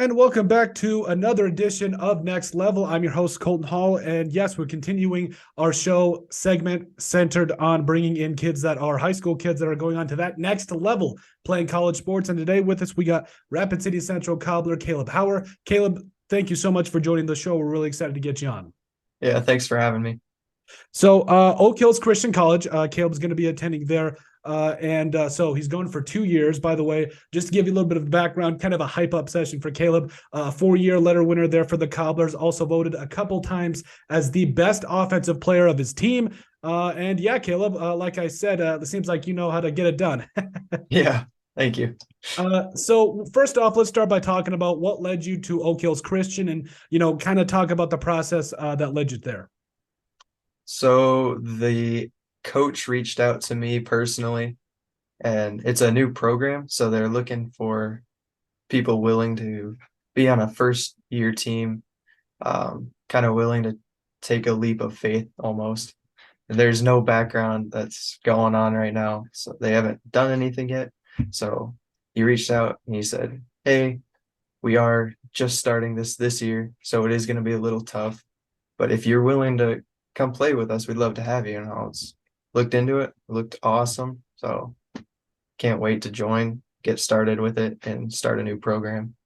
And welcome back to another edition of Next Level. I'm your host, Colton Hall. And yes, we're continuing our show segment centered on bringing in kids that are high school kids that are going on to that next level playing college sports. And today with us, we got Rapid City Central Cobbler, Caleb Hauer. Caleb, thank you so much for joining the show. We're really excited to get you on. Yeah, thanks for having me. So Oak Hills Christian College, Caleb's going to be attending there. So he's going for 2 years, by the way, just to give you a little bit of background, kind of a hype up session for Caleb, 4-year letter winner there for the Cobblers, also voted a couple times as the best offensive player of his team. And yeah, Caleb, like I said, it seems like you know how to get it done. Yeah, thank you. So first off, let's start by talking about what led you to Oak Hills Christian and, kind of talk about the process that led you there. So the coach reached out to me personally, and it's a new program, so they're looking for people willing to be on a first year team, kind of willing to take a leap of faith almost. There's no background that's going on right now, so they haven't done anything yet. So he reached out and he said, "Hey, we are just starting this year, so it is going to be a little tough. But if you're willing to come play with us, we'd love to have you." And I was looked into it, looked awesome. So can't wait to join, get started with it, and start a new program.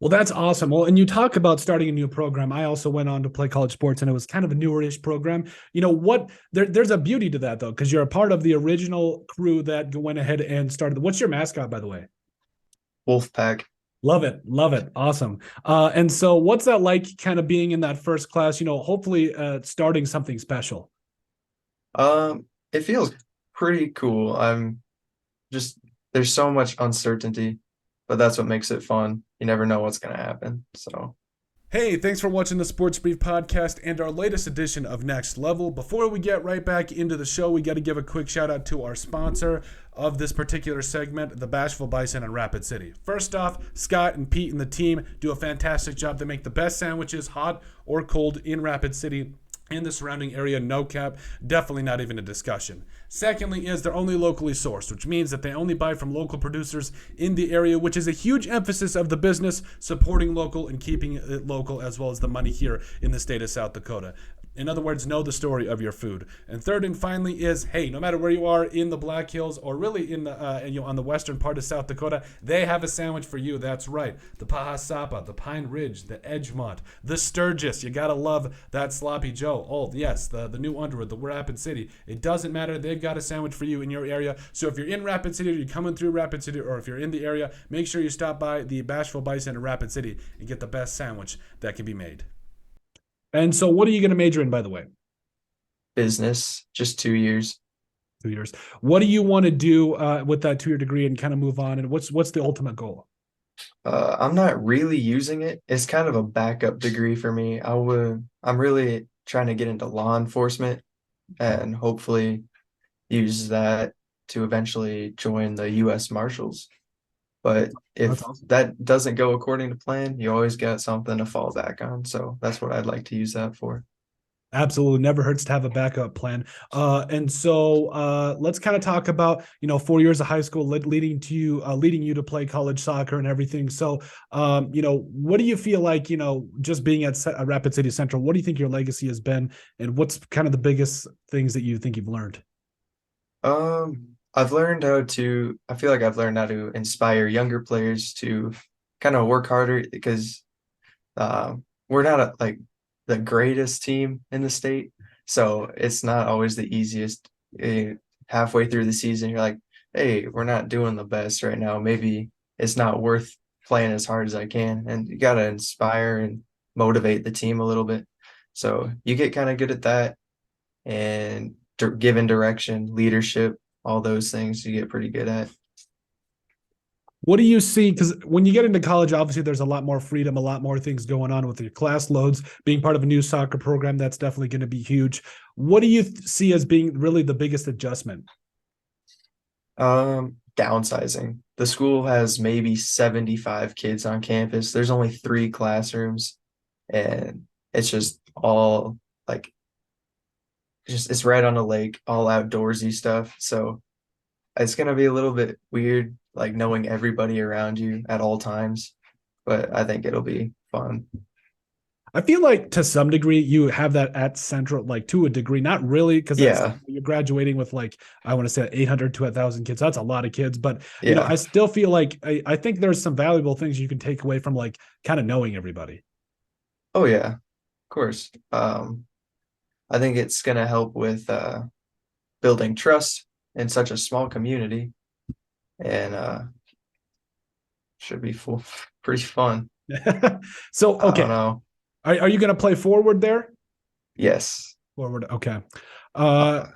Well, that's awesome. Well, and you talk about starting a new program. I also went on to play college sports, and it was kind of a newer-ish program. There's a beauty to that, though, because you're a part of the original crew that went ahead and started. What's your mascot, by the way? Wolfpack. Love it. Love it. Awesome. And so what's that like kind of being in that first class, hopefully starting something special? It feels pretty cool. I'm just there's so much uncertainty, but that's what makes it fun. You never know what's gonna happen. So Hey, thanks for watching the Sports Brief podcast and our latest edition of Next Level. Before we get right back into the show, we got to give a quick shout out to our sponsor of this particular segment, the Bashful Bison in Rapid City. First off, Scott and Pete and the team do a fantastic job. They make the best sandwiches, hot or cold, in Rapid City and the surrounding area. No cap, definitely not even a discussion. Secondly is they're only locally sourced, which means that they only buy from local producers in the area, which is a huge emphasis of the business, supporting local and keeping it local, as well as the money here in the state of South Dakota. In other words, know the story of your food. And third and finally is, hey, no matter where you are in the Black Hills or really in the on the western part of South Dakota, they have a sandwich for you. That's right, the Pahasapa, the Pine Ridge, the Edgemont, the Sturgis. You gotta love that Sloppy Joe. Oh yes, the New Underwood, the Rapid City. It doesn't matter. They've got a sandwich for you in your area. So if you're in Rapid City, or you're coming through Rapid City, or if you're in the area, make sure you stop by the Bashful Bison in Rapid City and get the best sandwich that can be made. And so what are you going to major in, by the way? business, just 2 years. 2 years. What do you want to do with that 2-year degree and kind of move on? And what's the ultimate goal? I'm not really using it. It's kind of a backup degree for me. I'm really trying to get into law enforcement and hopefully use that to eventually join the U.S. Marshals. But if That's awesome. that doesn't go according to plan, you always got something to fall back on. So that's what I'd like to use that for. Absolutely, never hurts to have a backup plan. And so let's kind of talk about 4 years of high school leading you to play college soccer and everything. So what do you feel like just being at Rapid City Central? What do you think your legacy has been, and what's kind of the biggest things that you think you've learned? I feel like I've learned how to inspire younger players to kind of work harder because we're not like the greatest team in the state. So it's not always the easiest. Halfway through the season, you're like, hey, we're not doing the best right now. Maybe it's not worth playing as hard as I can. And you got to inspire and motivate the team a little bit. So you get kind of good at that and giving direction, leadership, all those things you get pretty good at. What do you see? Because when you get into college, obviously there's a lot more freedom, a lot more things going on with your class loads. Being part of a new soccer program, that's definitely going to be huge. What do you see as being really the biggest adjustment? Downsizing. The school has maybe 75 kids on campus. There's only 3 classrooms, and it's just all like just it's right on a lake, all outdoorsy stuff. So it's gonna be a little bit weird, like knowing everybody around you at all times. but I think it'll be fun. I feel like to some degree you have that at Central, like to a degree, not really, because that's Yeah, you're graduating with like I want to say 800 to 1,000 kids. That's a lot of kids, but yeah. I still feel like I think there's some valuable things you can take away from like kind of knowing everybody. Oh yeah, of course. I think it's gonna help with building trust in such a small community, and should be full, pretty fun. So I don't okay, know. are you going to play forward there? Yes. Forward, okay. Uh, Uh,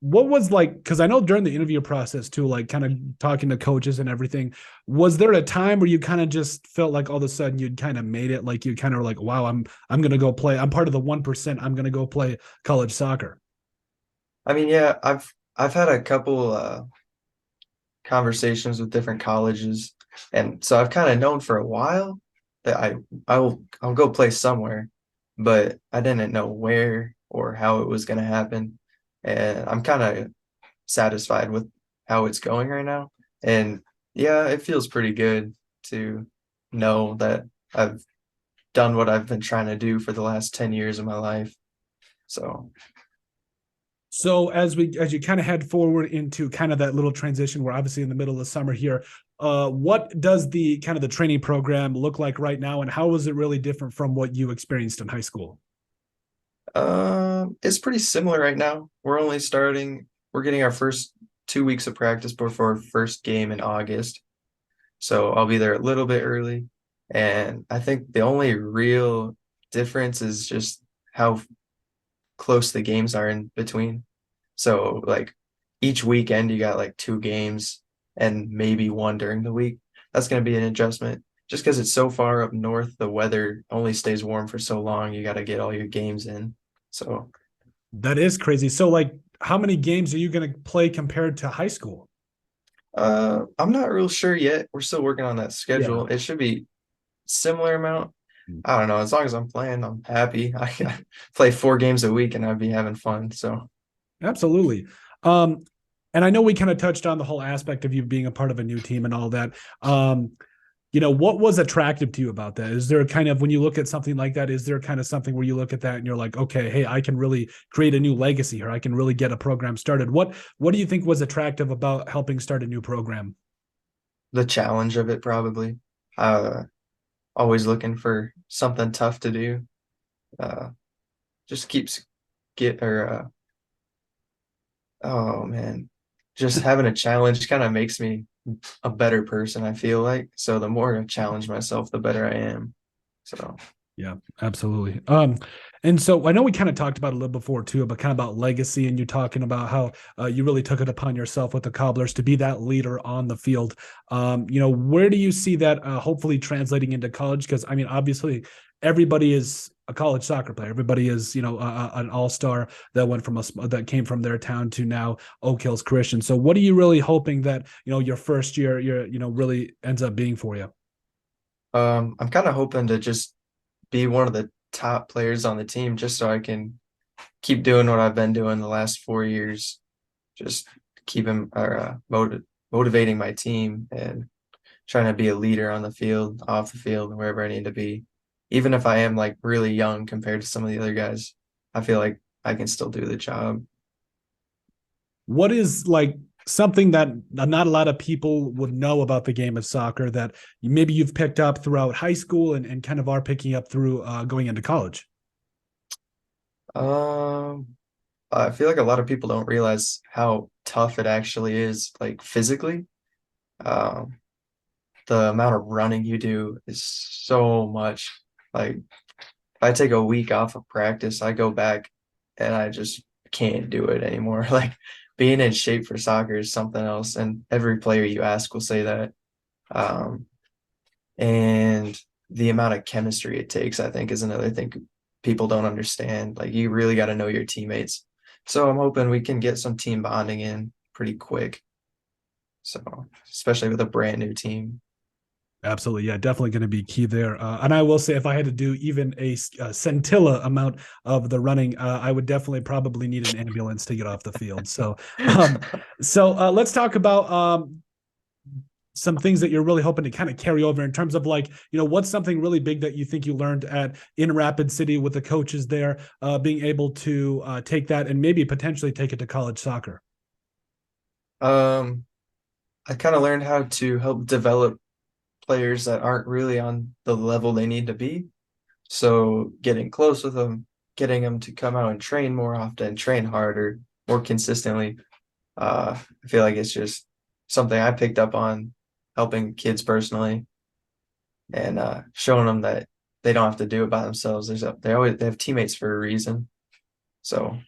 what was like, because I know during the interview process too, like kind of talking to coaches and everything, was there a time where you kind of just felt like all of a sudden you'd kind of made it, like you kind of like, wow, I'm gonna go play, I'm part of the 1%, I'm gonna go play college soccer. I mean, yeah, I've had a couple conversations with different colleges, and so I've kind of known for a while that I'll go play somewhere, but I didn't know where or how it was going to happen, and I'm kind of satisfied with how it's going right now. And yeah, it feels pretty good to know that I've done what I've been trying to do for the last 10 years of my life. So, So as you kind of head forward into kind of that little transition, we're obviously in the middle of the summer here. What does the kind of the training program look like right now, and how is it really different from what you experienced in high school? it's pretty similar right now. We're getting our first 2 weeks of practice before our first game in August. So I'll be there a little bit early. And I think the only real difference is just how close the games are in between. So like each weekend you got like two games and maybe one during the week. That's going to be an adjustment. Just because it's so far up north, the weather only stays warm for so long. You got to get all your games in. So That is crazy. So, like, how many games are you going to play compared to high school? I'm not real sure yet. We're still working on that Yeah, schedule. It should be similar amount. I don't know. As long as I'm playing, I'm happy. I play 4 games a week and I'd be having fun. So, absolutely. Um, and I know we kind of touched on the whole aspect of you being a part of a new team and all that. What was attractive to you about that? Is there a kind of when you look at something like that, is there kind of something where you look at that and you're like, okay, hey, I can really create a new legacy here. I can really get a program started. What do you think was attractive about helping start a new program? the challenge of it probably. Uh, always looking for something tough to do. Uh, just keeps get or oh man, just having a challenge kind of makes me a better person, I feel like. So the more I challenge myself, the better I am. So, Yeah, absolutely. And so I know we kind of talked about a little before too, but kind of about legacy, and you're talking about how you really took it upon yourself with the Cobblers to be that leader on the field. Where do you see that hopefully translating into college? Because I mean, obviously, everybody is a college soccer player. Everybody is, an all-star that went from that came from their town to now Oak Hills Christian. So, what are you really hoping that your first year, really ends up being for you? I'm kind of hoping to just be one of the top players on the team just so I can keep doing what I've been doing the last 4 years. Just keep him or motivating my team and trying to be a leader on the field, off the field, wherever I need to be. Even if I am like really young compared to some of the other guys, I feel like I can still do the job. What is like something that not a lot of people would know about the game of soccer that maybe you've picked up throughout high school and kind of are picking up through going into college? Um, I feel like a lot of people don't realize how tough it actually is, like physically. Um, the amount of running you do is so much. Like if I take a week off of practice, I go back and I just can't do it anymore. Like being in shape for soccer is something else, and every player you ask will say that. Um, and the amount of chemistry it takes, I think, is another thing people don't understand. Like you really got to know your teammates. So I'm hoping we can get some team bonding in pretty quick. So especially with a brand new team. Absolutely. Yeah, definitely going to be key there. And I will say, if I had to do even a scintilla amount of the running, I would definitely probably need an ambulance to get off the field. So let's talk about some things that you're really hoping to kind of carry over in terms of like, what's something really big that you think you learned in Rapid City with the coaches there, being able to take that and maybe potentially take it to college soccer? Um, I kind of learned how to help develop players that aren't really on the level they need to be. So getting close with them, getting them to come out and train more often, train harder, more consistently. I feel like it's just something I picked up on helping kids personally and showing them that they don't have to do it by themselves. They have teammates for a reason. So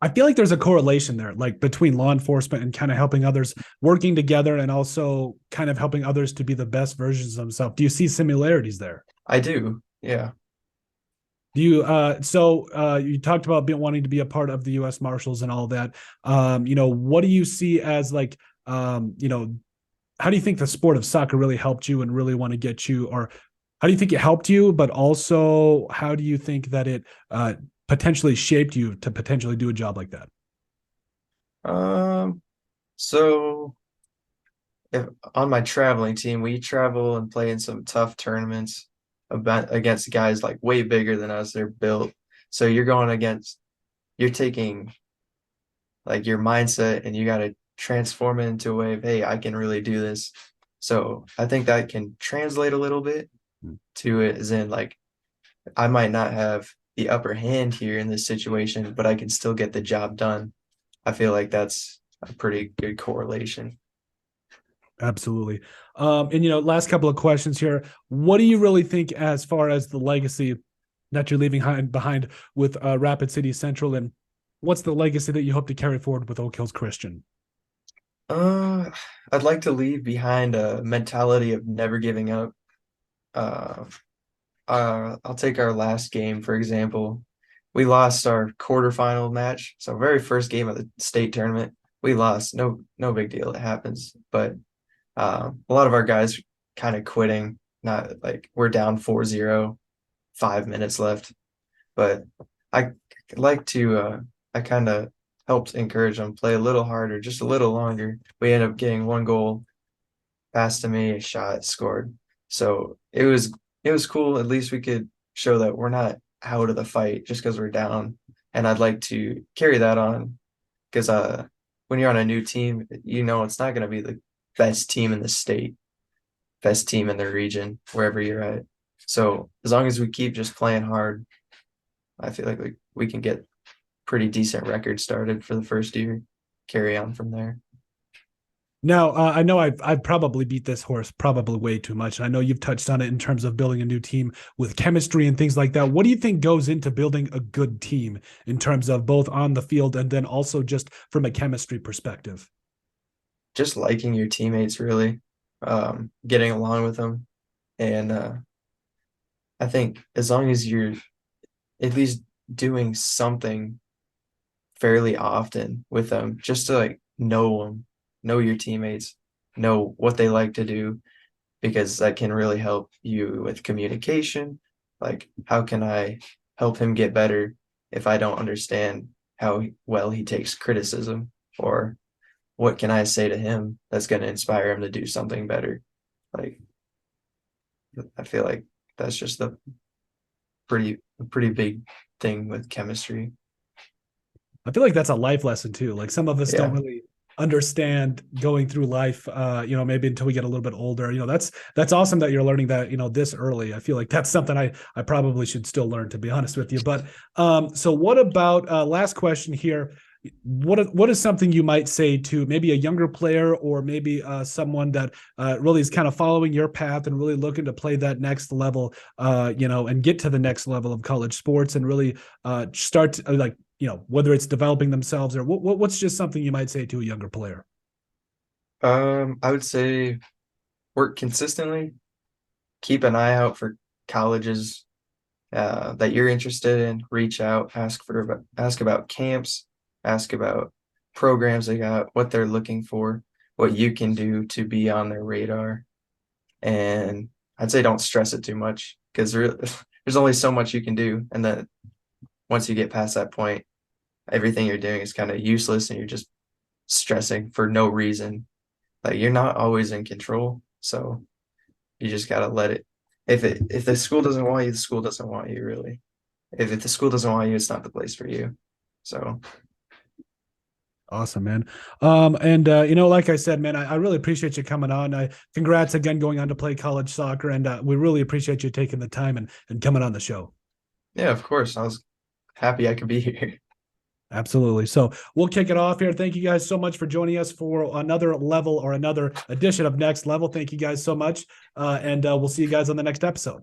I feel like there's a correlation there, like between law enforcement and kind of helping others, working together, and also kind of helping others to be the best versions of themselves. Do you see similarities there? I do, yeah. Do you you talked about wanting to be a part of the US Marshals and all that. What do you see as like how do you think the sport of soccer really helped you and really want to get you, or how do you think it helped you, but also how do you think that it potentially shaped you to potentially do a job like that? Um, so if on my traveling team, we travel and play in some tough tournaments about against guys like way bigger than us. They're built. So you're taking like your mindset and you got to transform it into a way of, hey, I can really do this. So I think that can translate a little bit to it, as in like I might not have the upper hand here in this situation, but I can still get the job done. I feel like that's a pretty good correlation. Absolutely. And last couple of questions here. What do you really think as far as the legacy that you're leaving behind with Rapid City Central, and what's the legacy that you hope to carry forward with Oak Hills Christian? Uh, I'd like to leave behind a mentality of never giving up. Uh, I'll take our last game, for example. We lost our quarterfinal match, so very first game of the state tournament. We lost. No big deal. It happens. But a lot of our guys kind of quitting. Not like we're down 4-0, 5 minutes left. But I like to I kind of helped encourage them play a little harder, just a little longer. We ended up getting one goal, passed to me, a shot, scored. So it was cool. At least we could show that we're not out of the fight just because we're down. And I'd like to carry that on because when you're on a new team, it's not going to be the best team in the state, best team in the region, wherever you're at. So as long as we keep just playing hard, I feel like we can get pretty decent record started for the first year, carry on from there. Now, I know I've probably beat this horse probably way too much, and I know you've touched on it in terms of building a new team with chemistry and things like that. What do you think goes into building a good team in terms of both on the field and then also just from a chemistry perspective? Just liking your teammates, really, getting along with them. And I think as long as you're at least doing something fairly often with them, just to like know them, know your teammates, know what they like to do, because that can really help you with communication. Like, how can I help him get better if I don't understand how well he takes criticism? Or what can I say to him that's going to inspire him to do something better? Like, I feel like that's just a pretty big thing with chemistry. I feel like that's a life lesson too. Like some of us don't Yeah. really understand going through life, maybe until we get a little bit older. That's awesome that you're learning that, this early. I feel like that's something I probably should still learn, to be honest with you. But so what about last question here? What is something you might say to maybe a younger player or maybe someone that really is kind of following your path and really looking to play that next level, and get to the next level of college sports and really start to, like, whether it's developing themselves or what's just something you might say to a younger player? I would say work consistently, keep an eye out for colleges that you're interested in, reach out, ask about camps, ask about programs they got, what they're looking for, what you can do to be on their radar. And I'd say don't stress it too much because there's only so much you can do. And then once you get past that point, everything you're doing is kind of useless and you're just stressing for no reason. Like you're not always in control, so you just gotta let it. If the school doesn't want you, the school doesn't want you really. If the school doesn't want you, it's not the place for you. So Awesome, man. And like I said, man, I really appreciate you coming on. Congrats again going on to play college soccer, and we really appreciate you taking the time and coming on the show. yeah, of course, I was happy I could be here. Absolutely. So we'll kick it off here. Thank you guys so much for joining us for another level or another edition of Next Level. Thank you guys so much. And we'll see you guys on the next episode.